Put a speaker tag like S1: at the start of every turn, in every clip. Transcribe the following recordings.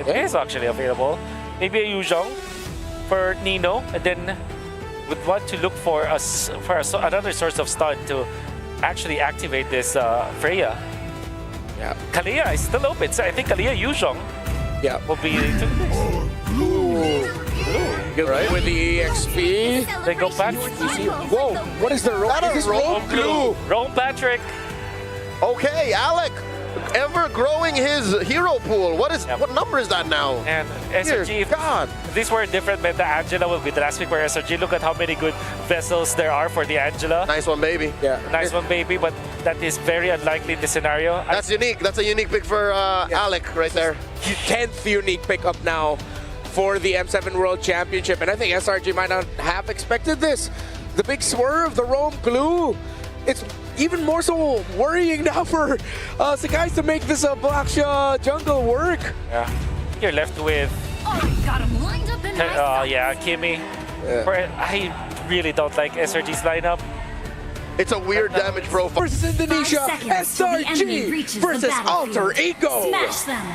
S1: It is actually available. Maybe a Yuzhong for Nino, and then would want to look for another source of stun to actually activate this Freya.
S2: Yeah.
S1: Kalia is still open, so I think Kalia Yuzhong will be to
S2: Blue. Right. With the EXP.
S1: Then go back.
S2: Whoa, what is the rope?
S3: That a rope glue?
S1: Rome Patrick.
S3: Okay, Alec, ever growing his hero pool. What number is that now?
S1: And SRG,
S3: Dear God.
S1: if this were different meta, Angela will be the last pick for SRG. Look at how many good vessels there are for the Angela.
S3: Nice one, baby.
S2: Yeah.
S1: Nice one, baby, but that is very unlikely in this scenario.
S3: That's unique. That's a unique pick for Alec right there.
S2: 10th unique pickup now for the M7 World Championship, and I think SRG might not have expected this. The big swerve, the roam glue. It's even more so worrying now for Sakai to make this Blackshaw jungle work.
S1: Yeah. You're left with
S4: Got him lined up in
S1: Kimmy. I really don't like SRG's lineup.
S3: It's a weird damage profile.
S2: Versus Indonesia,
S4: 5 seconds till the enemy
S2: SRG
S4: reaches the
S2: versus
S4: battlefield.
S2: Alter Ego.
S4: Smash them.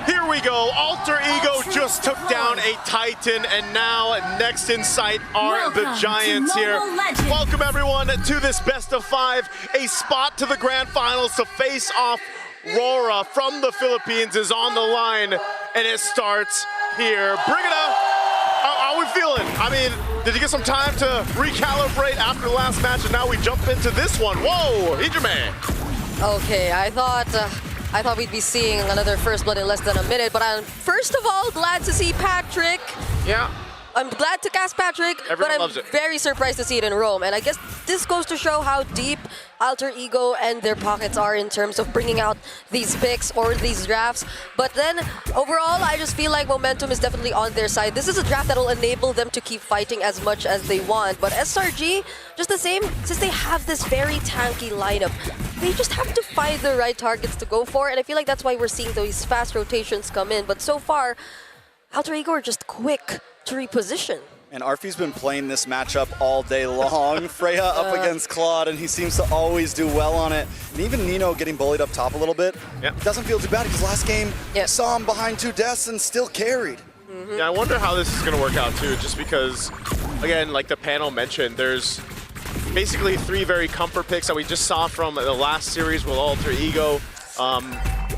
S5: Here we go. Alter Ego just took down a Titan, and now next in sight are the
S4: Welcome
S5: Giants
S4: to
S5: here.
S4: Mobile Legends.
S5: Welcome everyone to this best of 5. A spot to the grand finals to face off. Rora from the Philippines is on the line, and it starts here. Bring it up. How are we feeling? I mean, did you get some time to recalibrate after the last match, and now we jump into this one? Whoa, Hijime.
S6: Okay, I thought we'd be seeing another first blood in less than a minute, but I'm first of all glad to see Patrick.
S2: Yeah.
S6: I'm glad to cast Patrick,
S5: Everyone
S6: but
S5: loves
S6: I'm
S5: it.
S6: very surprised to see it in Rome. And I guess this goes to show how deep Alter Ego and their pockets are in terms of bringing out these picks or these drafts. But then overall, I just feel like momentum is definitely on their side. This is a draft that will enable them to keep fighting as much as they want. But SRG, just the same, since they have this very tanky lineup, they just have to find the right targets to go for. And I feel like that's why we're seeing those fast rotations come in. But so far, Alter Ego are just quick to reposition.
S7: And Arfi's been playing this matchup all day long. Freya up against Claude, and he seems to always do well on it. And even Nino getting bullied up top a little bit. Doesn't feel too bad because last game saw him behind 2 deaths and still carried.
S5: Yeah, I wonder how this is going to work out too, just because, again, like the panel mentioned, there's basically 3 very comfort picks that we just saw from the last series with Alter Ego.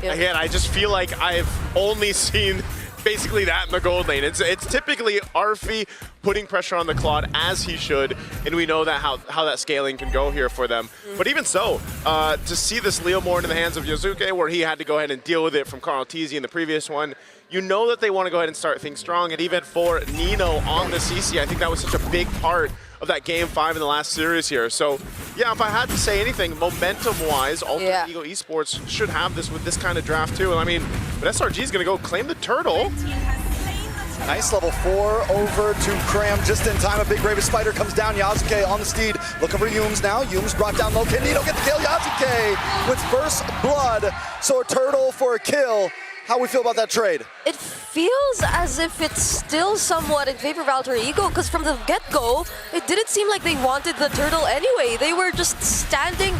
S5: Again, I just feel like I've only seen basically that in the gold lane. It's typically Arfi putting pressure on the Claude as he should, and we know that how that scaling can go here for them. But even so, to see this Leo more into the hands of Yosuke, where he had to go ahead and deal with it from Carl Tizzi in the previous one, you know that they want to go ahead and start things strong. And even for Nino on the CC, I think that was such a big part of that game 5 in the last series here. So yeah, if I had to say anything, momentum-wise, Alter Ego Esports should have this with this kind of draft too. And I mean, but SRG is going to go claim the turtle.
S7: Nice level 4 over to Cram just in time. A big Raven Spider comes down. Yasuke on the steed. Looking for Yumes now. Yumes brought down low. Can Nino get the kill? Yasuke with first blood. So a turtle for a kill. How we feel about that trade?
S6: It feels as if it's still somewhat in favor of Alter Ego, because from the get-go, it didn't seem like they wanted the turtle anyway. They were just standing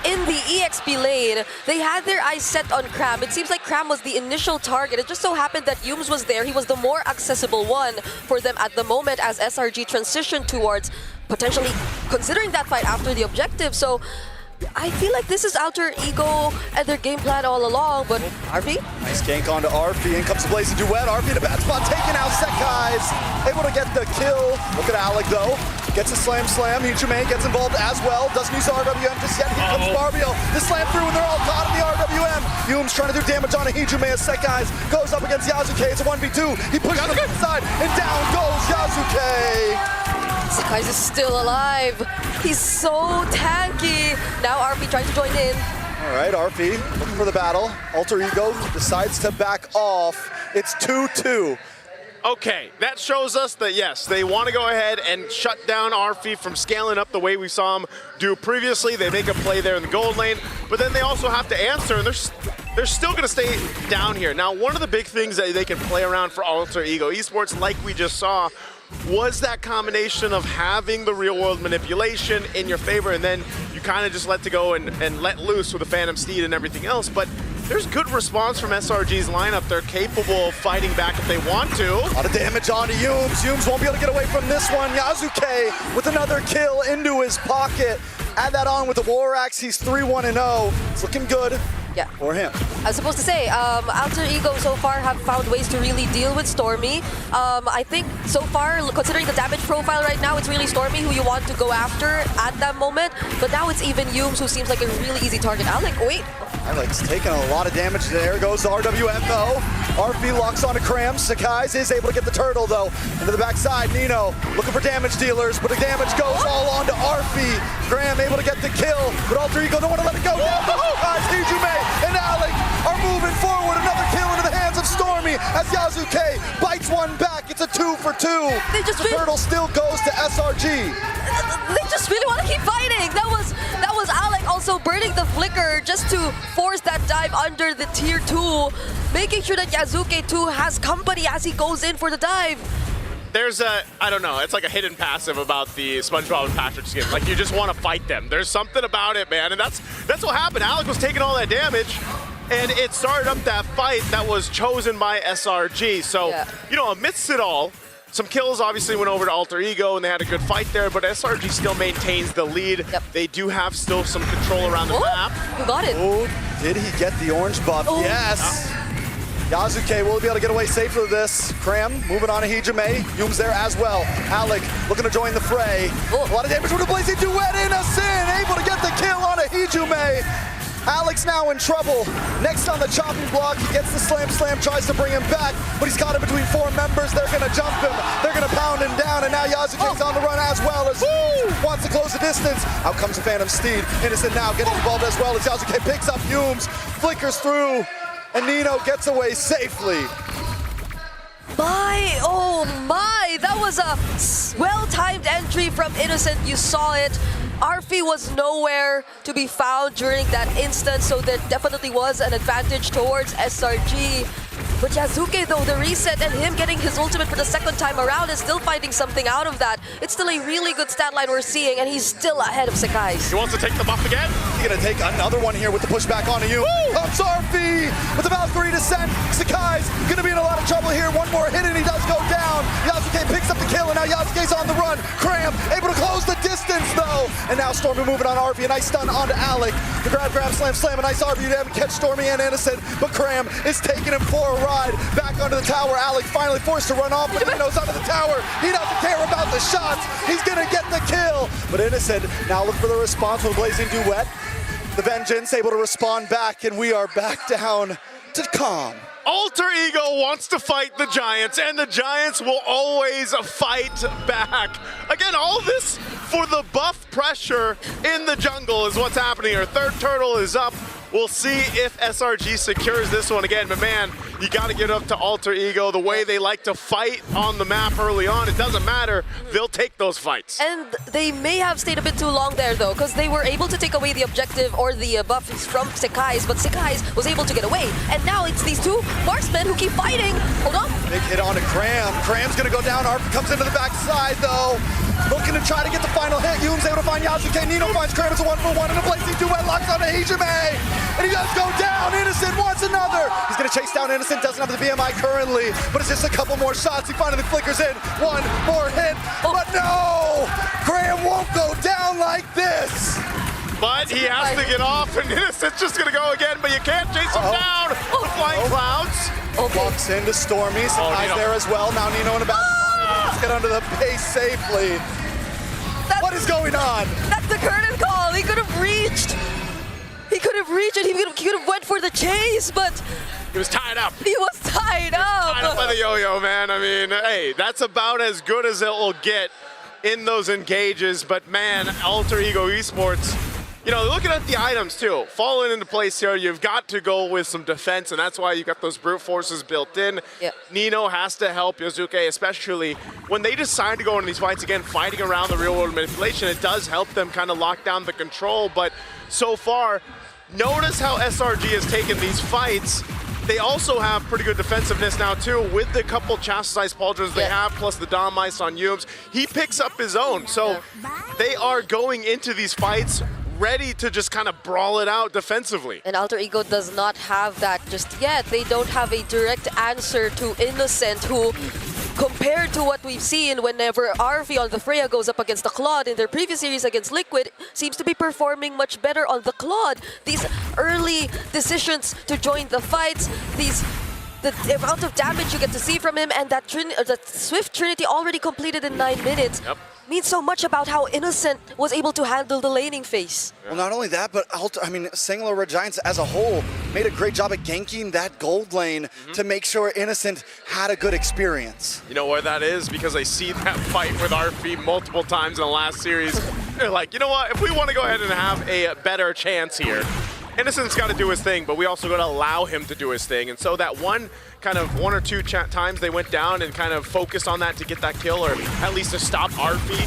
S6: in the EXP lane. They had their eyes set on Cram. It seems like Cram was the initial target. It just so happened that Yumes was there. He was the more accessible one for them at the moment as SRG transitioned towards potentially considering that fight after the objective. So I feel like this is Alter Ego and their game plan all along, but Arfi?
S7: Nice gank onto Arfi. In comes the Blazing Duet. Arfi in a bad spot, taking out Sekai's. Able to get the kill. Look at Alec though. Gets a slam. Hijime gets involved as well. Doesn't use RWM just yet. Here comes Barbio. The slam through and they're all caught in the RWM. Yumes trying to do damage on a Hijime as Sekai's goes up against Yasuke. It's a 1v2. He pushes him inside and down goes Yasuke.
S6: Sekai's is still alive. He's so tanky. Now Arfi trying to join in.
S7: All right, Arfi looking for the battle. Alter Ego decides to back off. It's 2-2.
S5: Okay, that shows us that yes, they want to go ahead and shut down Arfi from scaling up the way we saw him do previously. They make a play there in the gold lane, but then they also have to answer, and they're still going to stay down here. Now, one of the big things that they can play around for Alter Ego Esports, like we just saw, was that combination of having the real-world manipulation in your favor, and then you kind of just let to go and let loose with the Phantom Steed and everything else. But there's good response from SRG's lineup. They're capable of fighting back if they want to.
S7: A lot of damage onto Yumes. Yumes won't be able to get away from this one. Yazuke with another kill into his pocket. Add that on with the War Axe. He's 3-1-0. It's looking good.
S6: Yeah.
S7: For him.
S6: I was supposed to say, Alter Ego so far have found ways to really deal with Stormy. I think so far, considering the damage profile right now, it's really Stormy who you want to go after at that moment. But now it's even Yumes who seems like a really easy target. Alec, wait.
S7: Alec's taking a lot of damage. There goes the RWM though. RP locks onto Kram. Sakai's is able to get the turtle though. Into the backside, Nino looking for damage dealers, but the damage goes all onto RP. Kram able to get the kill, but Alter Ego don't want to let it go down. Hijume and Alec are moving forward. Another kill into the hands of Stormy as Yazuke bites one back. It's a 2 for 2. The turtle still goes to SRG.
S6: They just really want to keep fighting. That was Alec also burning the flicker just to force that dive under the tier 2, making sure that Yazuke too has company as he goes in for the dive.
S5: There's I don't know, it's like a hidden passive about the SpongeBob and Patrick skin. Like, you just want to fight them. There's something about it, man, and that's what happened. Alec was taking all that damage, and it started up that fight that was chosen by SRG. So, you know, amidst it all, some kills obviously went over to Alter Ego, and they had a good fight there, but SRG still maintains the lead. They do have still some control around the map.
S6: Who got it?
S7: Oh, did he get the orange buff? Yes. Yazuke will be able to get away safely with this. Kram moving on to Hijume. Yume's there as well. Alec looking to join the fray. A lot of damage from the Blazing Duet. Innocent able to get the kill on a Hijume. Alec's now in trouble. Next on the chopping block, he gets the slam, tries to bring him back, but he's caught in between 4 members. They're gonna jump him. They're gonna pound him down, and now Yazuke's on the run as well as wants to close the distance. Out comes the Phantom Steed. Innocent now getting involved as well as Yazuke picks up Yumes, flickers through, and Nino gets away safely.
S6: Oh my, that was a well-timed entry from Innocent. You saw it. Arfi was nowhere to be found during that instance, so there definitely was an advantage towards SRG. But Yazuke though, the reset and him getting his ultimate for the second time around is still finding something out of that. It's still a really good stat line we're seeing, and he's still ahead of Sakai's.
S5: He wants to take the buff again.
S7: He's gonna take another one here with the pushback onto you. Comes Arfi with the Valkyrie descent. Sakai's gonna be in a lot of trouble here. One more hit and he does go down. Yazuke picks up the kill, and now Yazuke's on the run. Kram able to close the distance though. And now Stormy moving on Arfi. A nice stun onto Alec. The grab, slam. A nice Arfi to catch Stormy and Innocent. But Kram is taking him for a ride. Back onto the tower. Alec finally forced to run off, but Nino's onto the tower. He doesn't care about the shots. He's gonna get the kill. But Innocent now look for the response with Blazing Duet. The Vengeance able to respond back, and we are back down to calm.
S5: Alter Ego wants to fight the Giants, and the Giants will always fight back. Again, all this for the buff pressure in the jungle is what's happening here. Third turtle is up. We'll see if SRG secures this one again, but man, you got to get up to Alter Ego. The way they like to fight on the map early on, it doesn't matter. They'll take those fights.
S6: And they may have stayed a bit too long there though, because they were able to take away the objective or the buffs from Sakai's, but Sakai's was able to get away. And now it's these 2 marksmen who keep fighting. Hold on.
S7: Big hit onto Kram. Kram's gonna go down. Arfi comes into the backside though. Looking to try to get the final hit. Yume's able to find Yazuke. Nino finds Kram. It's a 1-for-1 and a Blazing Duet locks onto Hijume. And he does go down. Innocent wants another. He's gonna chase down Innocent. Doesn't have the BMI currently, but it's just a couple more shots. He finally flickers in. 1 more hit. But no! Kram won't go down like this.
S5: But he has to get off, and Innocent's just gonna go again, but you can't chase him down with flying clouds.
S7: Walks into Stormy. Sakai's there as well. Now Nino in the back. Let's get under the base safely. What is going on?
S6: That's the curtain call. He could have reached. He could have reached it. He could have went for the chase, but
S5: he was tied up.
S6: He was tied up.
S5: Tied up by the yo-yo, man. I mean, hey, that's about as good as it will get in those engages. But man, Alter Ego Esports, you know, looking at the items too, falling into place here, you've got to go with some defense, and that's why you've got those brute forces built in. Nino has to help Yazuke, especially when they decide to go into these fights again, fighting around the real world manipulation. It does help them kind of lock down the control, but so far, notice how SRG has taken these fights. They also have pretty good defensiveness now too, with the couple chastised pauldrons they have, plus the Dom Ice on Yumes. He picks up his own, so they are going into these fights ready to just kind of brawl it out defensively.
S6: And Alter Ego does not have that just yet. They don't have a direct answer to Innocent, who, compared to what we've seen whenever RV on the Freya goes up against the Claude in their previous series against Liquid, seems to be performing much better on the Claude. These early decisions to join the fights, the amount of damage you get to see from him, and that Swift Trinity already completed in 9 minutes means so much about how Innocent was able to handle the laning phase.
S7: Well, not only that, but Singular Red Giants as a whole made a great job at ganking that gold lane to make sure Innocent had a good experience.
S5: You know where that is? Because I see that fight with RP multiple times in the last series. They're like, you know what? If we want to go ahead and have a better chance here, Innocent's got to do his thing, but we also got to allow him to do his thing. And so that one or two times they went down and kind of focused on that to get that kill, or at least to stop RP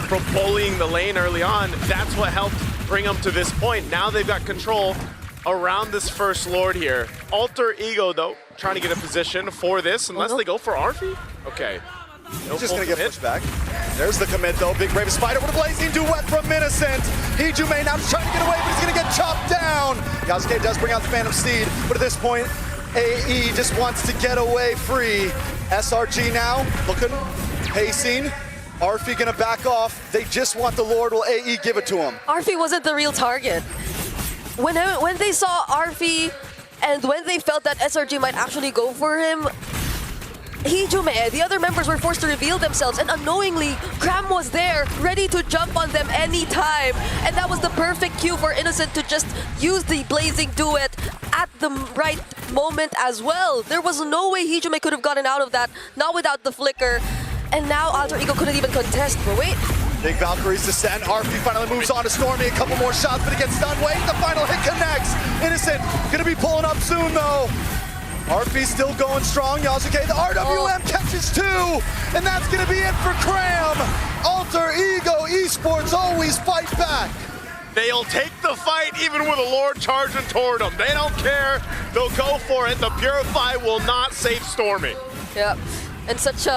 S5: from bullying the lane early on, that's what helped bring them to this point. Now they've got control around this first Lord here. Alter Ego, though, trying to get a position for this, unless they go for RP. Okay. No,
S7: He's just going to get pushed back. There's the commit, though. Big Brave Spider with a blazing duet from Innocent. Hijume now just trying to get away, but he's going to get chopped down. Yasuke does bring out the Phantom Steed, but at this point, AE just wants to get away free. SRG now looking, pacing. Arfi going to back off. They just want the Lord. Will AE give it to him?
S6: Arfi wasn't the real target. When they saw Arfi and when they felt that SRG might actually go for him, Hijume, the other members were forced to reveal themselves, and unknowingly, Cram was there, ready to jump on them anytime. And that was the perfect cue for Innocent to just use the Blazing Duet at the right moment as well. There was no way Hijume could have gotten out of that, not without the flicker. And now Alter Ego couldn't even contest, but wait.
S7: Big Valkyrie's descent. RP finally moves on to Stormy. A couple more shots, but he gets stunned. Wait, the final hit connects. Innocent gonna be pulling up soon, though. RP still going strong. Yasuke, the RWM catches two, and that's gonna be it for Cram. Alter Ego Esports always fight back.
S5: They'll take the fight even with a Lord charging toward them. They don't care. They'll go for it. The Purify will not save Stormy.
S6: Yep, and such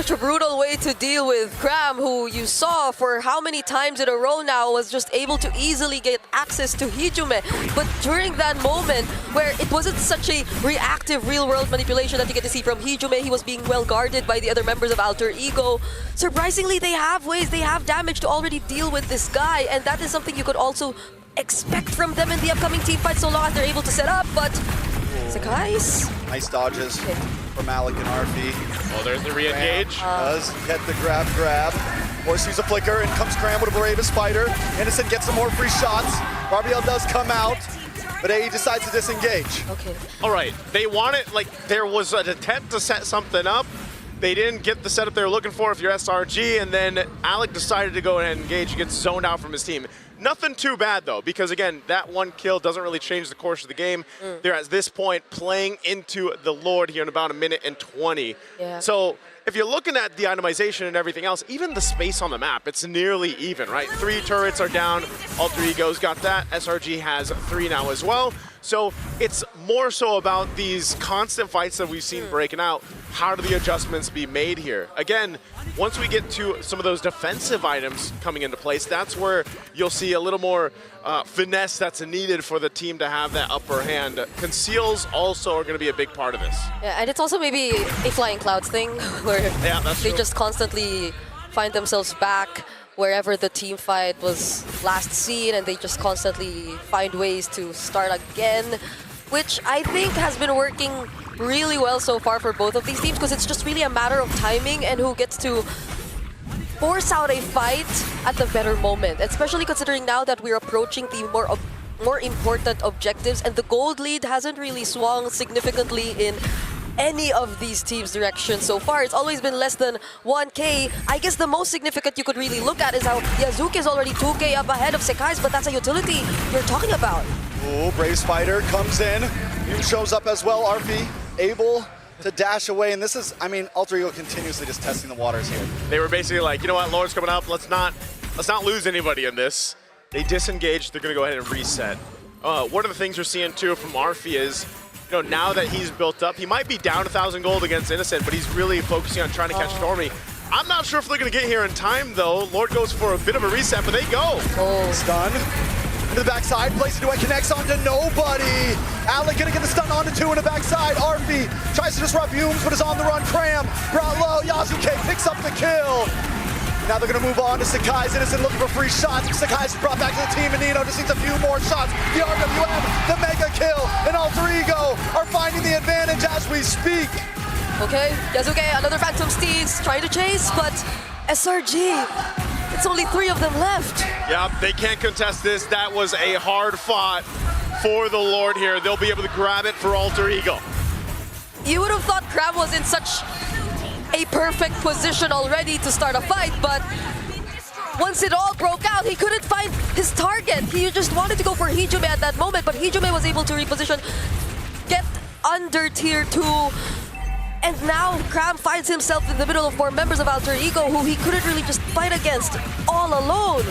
S6: a brutal way to deal with Cram, who you saw for how many times in a row now was just able to easily get access to Hijume. But during that moment where it wasn't such a reactive real-world manipulation that you get to see from Hijume, he was being well guarded by the other members of Alter Ego. Surprisingly, they have ways, they have damage to already deal with this guy, and that is something you could also expect from them in the upcoming team fight so long as they're able to set up, but Sakai's.
S7: Nice dodges from Alec and RP.
S5: Oh, there's the re-engage.
S7: Does get the grab. Force use a flicker, and comes Cram with a Bravest Spider. Innocent gets some more free shots. RBL does come out, but AE decides to disengage.
S6: Okay.
S5: All right, they want it, like there was an attempt to set something up. They didn't get the setup they were looking for if you're SRG, and then Alec decided to go ahead and engage. He gets zoned out from his team. Nothing too bad, though, because, again, that one kill doesn't really change the course of the game. They're, at this point, playing into the Lord here in about 1:20.
S6: Yeah.
S5: So if you're looking at the itemization and everything else, even the space on the map, it's nearly even, right? 3 turrets are down. Alter Ego's got that. SRG has 3 now as well. So it's more so about these constant fights that we've seen breaking out. How do the adjustments be made here? Again, once we get to some of those defensive items coming into place, that's where you'll see a little more finesse that's needed for the team to have that upper hand. Conceals also are going to be a big part of this.
S6: Yeah, and it's also maybe a Flying Clouds thing where
S5: that's
S6: they
S5: true.
S6: just constantly find themselves back wherever the team fight was last seen, and they just constantly find ways to start again, which I think has been working really well so far for both of these teams, because it's just really a matter of timing and who gets to force out a fight at the better moment, especially considering now that we're approaching the more important objectives, and the gold lead hasn't really swung significantly in any of these teams' directions so far. It's always been less than 1K. I guess the most significant you could really look at is how Yazuki is already 2K up ahead of Sekai's, but that's a utility you're talking about.
S7: Oh, Brave Spider comes in. Yoon shows up as well. RP able to dash away, and this is, I mean, Alter Ego continuously just testing the waters here.
S5: They were basically like, you know what, Lord's coming up. Let's not lose anybody in this. They disengaged. They're going to go ahead and reset. One of the things we're seeing too from Arfi is, you know, now that he's built up, he might be down 1,000 gold against Innocent, but he's really focusing on trying to catch Stormy. I'm not sure if they're going to get here in time, though. Lord goes for a bit of a reset, but they go.
S7: Stun. Into the backside, Blazing Duet connects onto nobody. Alec gonna get the stun onto 2 in the backside. Arfi tries to disrupt Humes, but is on the run. Cram brought low. Yasuke picks up the kill. Now they're gonna move on to Sakai's Innocent, looking for free shots. Sakai's brought back to the team, and Nino just needs a few more shots. The RWM, the mega kill, and Alter Ego are finding the advantage as we speak.
S6: Okay, Yasuke, another Phantom Steeds trying to chase, but SRG, it's only 3 of them left.
S5: Yeah, they can't contest this. That was a hard fought for the Lord here. They'll be able to grab it for Alter Ego.
S6: You would have thought Crab was in such a perfect position already to start a fight, but once it all broke out, he couldn't find his target. He just wanted to go for Hijume at that moment, but Hijume was able to reposition, get under tier 2, and now Cram finds himself in the middle of 4 members of Alter Ego who he couldn't really just fight against all alone.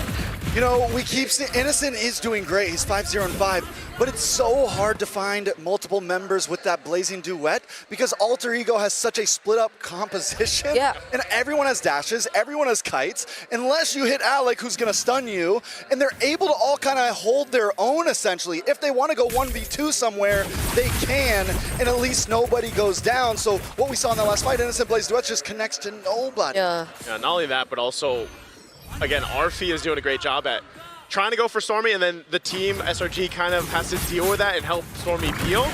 S7: You know, we keep saying Innocent is doing great. He's 5-0-5, but it's so hard to find multiple members with that Blazing Duet because Alter Ego has such a split-up composition.
S6: Yeah.
S7: And everyone has dashes, everyone has kites, unless you hit Alec, who's gonna stun you, and they're able to all kind of hold their own, essentially. If they want to go 1v2 somewhere, they can, and at least nobody goes down. So what we saw in the last fight, Innocent Blazing Duet just connects to nobody.
S6: Yeah.
S5: Yeah, not only that, but also, again, Arfi is doing a great job at trying to go for Stormy, and then the team, SRG, kind of has to deal with that and help Stormy peel.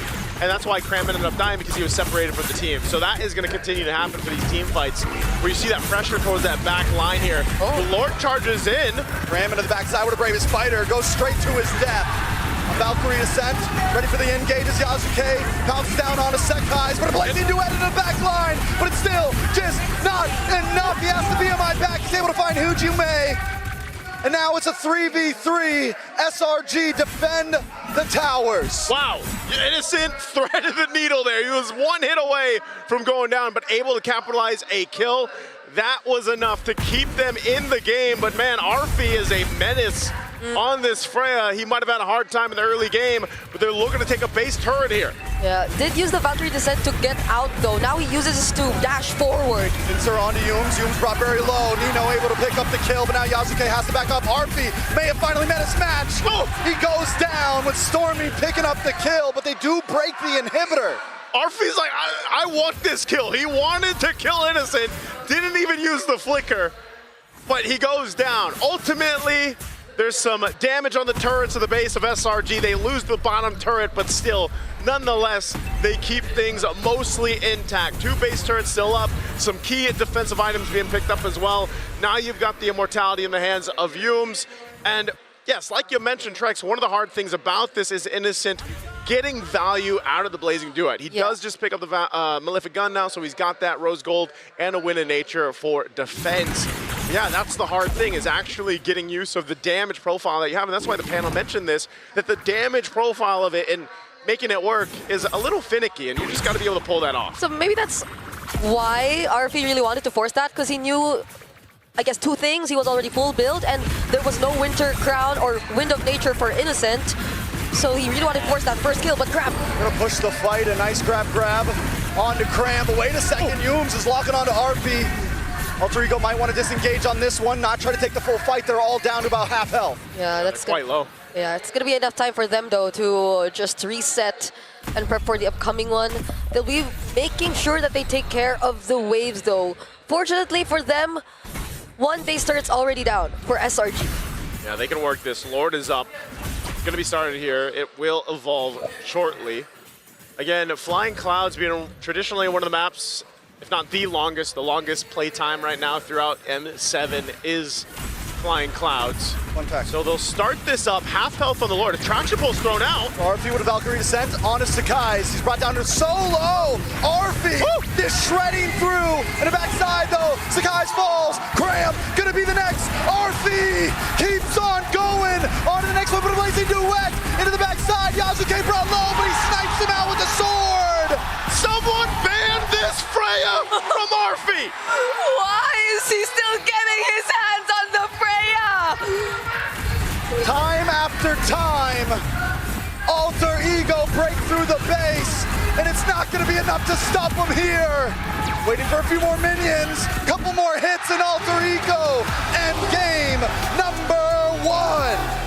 S5: And that's why Cram ended up dying, because he was separated from the team. So that is going to continue to happen for these team fights, where you see that pressure towards that back line here. The Lord charges in.
S7: Cram into the backside with a bravest fighter, goes straight to his death. A Valkyrie descent, ready for the engage as Yasuke pounces down on a Sekai's, but a Blazing Duet in the back line, but it's still just not enough. He has to be on my back. He's able to find Hijume. And now it's a 3v3. SRG defend the towers.
S5: Wow, Innocent threaded the needle there. He was 1 hit away from going down, but able to capitalize a kill. That was enough to keep them in the game, but man, Arfi is a menace on this Freya. He might have had a hard time in the early game, but they're looking to take a base turret here.
S6: Yeah, did use the Valkyrie Descent to get out though. Now he uses this to dash forward.
S7: Pincer onto Humes. Humes brought very low. Nino able to pick up the kill, but now Yasuke has to back up. Arfi may have finally met his match. Oh! He goes down with Stormy picking up the kill, but they do break the inhibitor.
S5: Arfi's like, I want this kill. He wanted to kill Innocent, didn't even use the flicker, but he goes down. Ultimately, there's some damage on the turrets of the base of SRG. They lose the bottom turret, but still, nonetheless, they keep things mostly intact. 2 base turrets still up, some key defensive items being picked up as well. Now you've got the immortality in the hands of Humes. And yes, like you mentioned, Trex, one of the hard things about this is Innocent getting value out of the Blazing Duet. He does just pick up the Malefic Gun now, so he's got that Rose Gold and a win in nature for defense. Yeah, that's the hard thing, is actually getting use of the damage profile that you have. And that's why the panel mentioned this, that the damage profile of it and making it work is a little finicky, and you just got to be able to pull that off.
S6: So maybe that's why Arfi really wanted to force that, because he knew, I guess, 2 things. He was already full build, and there was no Winter Crown or Wind of Nature for Innocent. So he really wanted to force that first kill, but Cram.
S7: Gonna push the fight, a nice grab onto Cram, but wait a second, Humes is locking onto Arfi. Alter Ego might want to disengage on this one, not try to take the full fight. They're all down to about half health.
S6: Yeah, that's
S5: quite low.
S6: Yeah, it's gonna be enough time for them though to just reset and prep for the upcoming one. They'll be making sure that they take care of the waves though. Fortunately for them, 1 base turret's already down for SRG.
S5: Yeah, they can work this. Lord is up. Going to be started here. It will evolve shortly. Again, Flying Clouds being traditionally one of the maps, if not the longest play time right now throughout M7 is Flying Clouds.
S7: Fun fact.
S5: So they'll start this up, half health on the Lord. Attraction Pulse thrown out.
S7: Arfi with a Valkyrie Descent onto Sakai's. He's brought down to solo. Arfi is shredding through. And the backside though, Sakai's falls. Cram gonna be the next. Arfi keeps on going. On to the next one, but a Blazing Duet into the backside. Yasuke brought low, but he snipes him out with the sword.
S5: Someone ban this Freya from Arfi.
S6: Why is he still getting his hands on the Freya?
S7: Time after time, Alter Ego break through the base, and it's not not going to be enough to stop him here. Waiting for a few more minions. Couple more hits and Alter Ego. And game number 1.